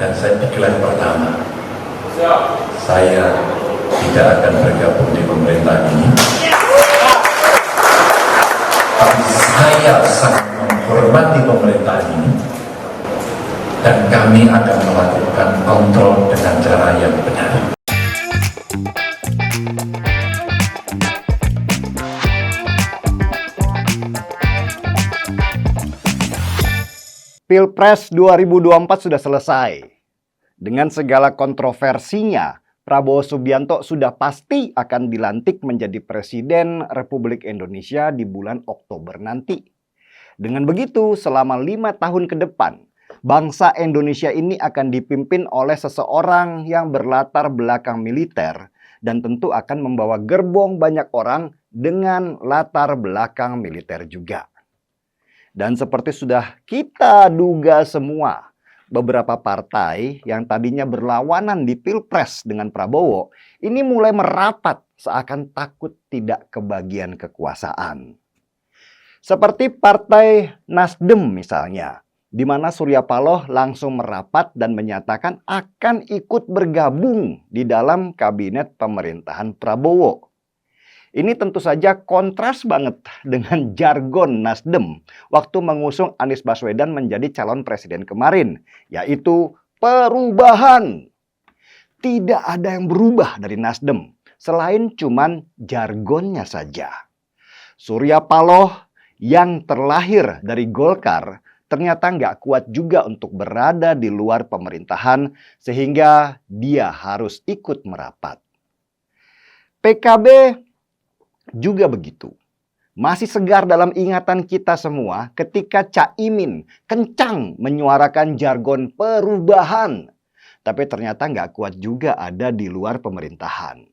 dan saya deklar pertama, saya tidak akan bergabung di pemerintah ini. Tapi saya sangat menghormati pemerintah ini dan kami akan melakukan kontrol dengan cara yang benar. Pilpres 2024 sudah selesai. Dengan segala kontroversinya, Prabowo Subianto sudah pasti akan dilantik menjadi Presiden Republik Indonesia di bulan Oktober nanti. Dengan begitu, selama 5 tahun ke depan, bangsa Indonesia ini akan dipimpin oleh seseorang yang berlatar belakang militer dan tentu akan membawa gerbong banyak orang dengan latar belakang militer juga. Dan seperti sudah kita duga semua, beberapa partai yang tadinya berlawanan di Pilpres dengan Prabowo ini mulai merapat seakan takut tidak kebagian kekuasaan. Seperti Partai Nasdem misalnya, di mana Surya Paloh langsung merapat dan menyatakan akan ikut bergabung di dalam kabinet pemerintahan Prabowo. Ini tentu saja kontras banget dengan jargon Nasdem waktu mengusung Anies Baswedan menjadi calon presiden kemarin, yaitu perubahan. Tidak ada yang berubah dari Nasdem, selain cuman jargonnya saja. Surya Paloh yang terlahir dari Golkar ternyata nggak kuat juga untuk berada di luar pemerintahan sehingga dia harus ikut merapat. PKB juga begitu. Masih segar dalam ingatan kita semua ketika Caimin kencang menyuarakan jargon perubahan. Tapi ternyata nggak kuat juga ada di luar pemerintahan.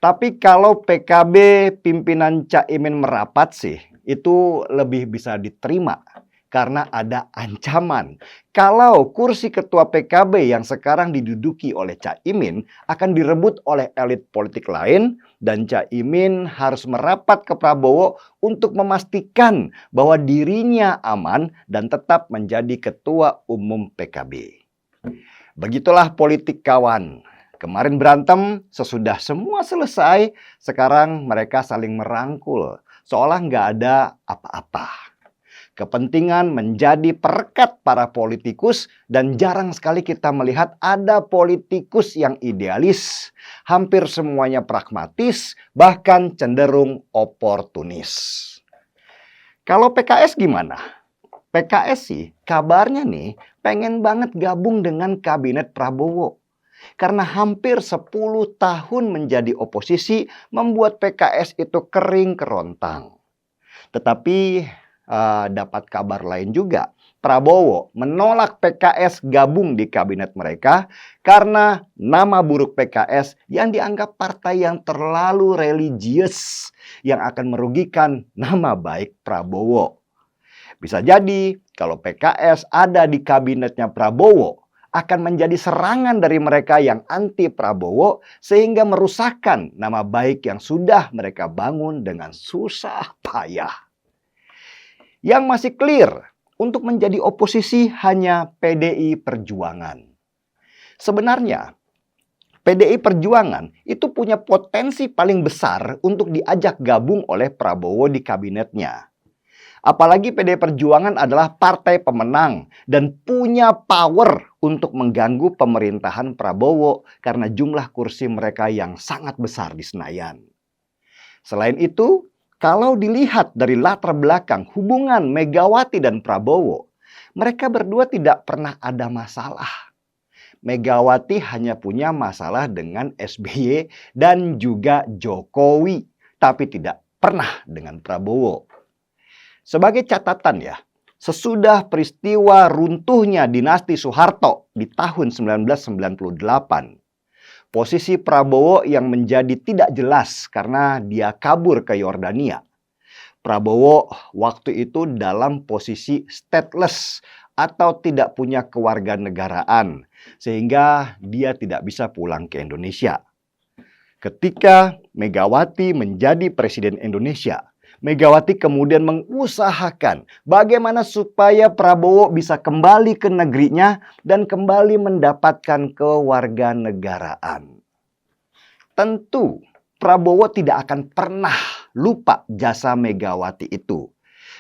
Tapi kalau PKB pimpinan Caimin merapat sih, itu lebih bisa diterima. Karena ada ancaman. Kalau kursi ketua PKB yang sekarang diduduki oleh Caimin akan direbut oleh elit politik lain dan Caimin harus merapat ke Prabowo untuk memastikan bahwa dirinya aman dan tetap menjadi ketua umum PKB. Begitulah politik kawan. Kemarin berantem, sesudah semua selesai, sekarang mereka saling merangkul seolah nggak ada apa-apa. Kepentingan menjadi perekat para politikus dan jarang sekali kita melihat ada politikus yang idealis, hampir semuanya pragmatis, bahkan cenderung oportunis. Kalau PKS gimana? PKS sih kabarnya nih pengen banget gabung dengan kabinet Prabowo. Karena hampir 10 tahun menjadi oposisi membuat PKS itu kering kerontang. Tetapi dapat kabar lain juga. Prabowo menolak PKS gabung di kabinet mereka karena nama buruk PKS yang dianggap partai yang terlalu religius yang akan merugikan nama baik Prabowo. Bisa jadi kalau PKS ada di kabinetnya Prabowo akan menjadi serangan dari mereka yang anti Prabowo sehingga merusakkan nama baik yang sudah mereka bangun dengan susah payah. Yang masih clear untuk menjadi oposisi hanya PDI Perjuangan. Sebenarnya PDI Perjuangan itu punya potensi paling besar untuk diajak gabung oleh Prabowo di kabinetnya. Apalagi PDI Perjuangan adalah partai pemenang dan punya power untuk mengganggu pemerintahan Prabowo karena jumlah kursi mereka yang sangat besar di Senayan. Selain itu, kalau dilihat dari latar belakang hubungan Megawati dan Prabowo, mereka berdua tidak pernah ada masalah. Megawati hanya punya masalah dengan SBY dan juga Jokowi, tapi tidak pernah dengan Prabowo. Sebagai catatan ya, sesudah peristiwa runtuhnya dinasti Soeharto di tahun 1998, posisi Prabowo yang menjadi tidak jelas karena dia kabur ke Yordania. Prabowo waktu itu dalam posisi stateless atau tidak punya kewarganegaraan sehingga dia tidak bisa pulang ke Indonesia. Ketika Megawati menjadi presiden Indonesia, Megawati kemudian mengusahakan bagaimana supaya Prabowo bisa kembali ke negerinya dan kembali mendapatkan kewarganegaraan. Tentu Prabowo tidak akan pernah lupa jasa Megawati itu.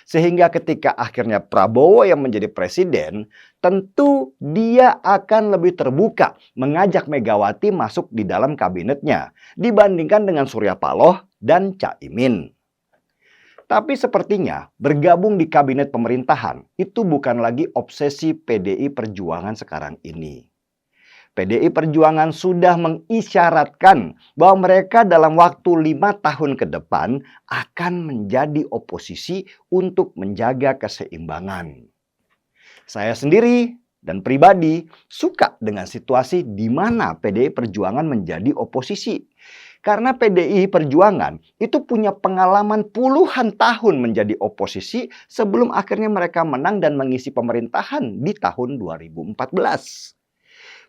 Sehingga ketika akhirnya Prabowo yang menjadi presiden, tentu dia akan lebih terbuka mengajak Megawati masuk di dalam kabinetnya dibandingkan dengan Surya Paloh dan Caimin. Tapi sepertinya bergabung di kabinet pemerintahan itu bukan lagi obsesi PDI Perjuangan sekarang ini. PDI Perjuangan sudah mengisyaratkan bahwa mereka dalam waktu 5 tahun ke depan akan menjadi oposisi untuk menjaga keseimbangan. Saya sendiri dan pribadi suka dengan situasi di mana PDI Perjuangan menjadi oposisi. Karena PDI Perjuangan itu punya pengalaman puluhan tahun menjadi oposisi sebelum akhirnya mereka menang dan mengisi pemerintahan di tahun 2014.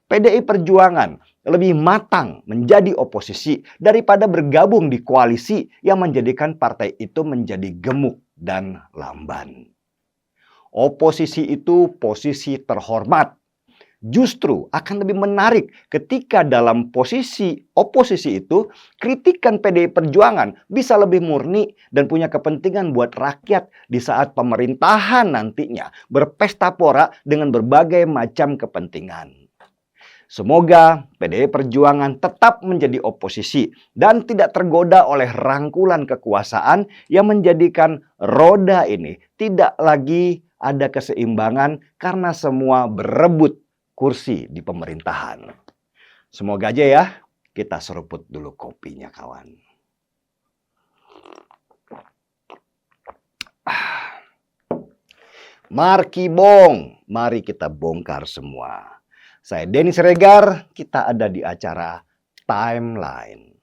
PDI Perjuangan lebih matang menjadi oposisi daripada bergabung di koalisi yang menjadikan partai itu menjadi gemuk dan lamban. Oposisi itu posisi terhormat. Justru akan lebih menarik ketika dalam posisi oposisi itu kritikan PDI Perjuangan bisa lebih murni dan punya kepentingan buat rakyat di saat pemerintahan nantinya berpesta pora dengan berbagai macam kepentingan. Semoga PDI Perjuangan tetap menjadi oposisi dan tidak tergoda oleh rangkulan kekuasaan yang menjadikan roda ini tidak lagi ada keseimbangan karena semua berebut kursi di pemerintahan. Semoga aja ya kita seruput dulu kopinya kawan. Marki Bong, mari kita bongkar semua. Saya Denny Siregar, kita ada di acara Timeline.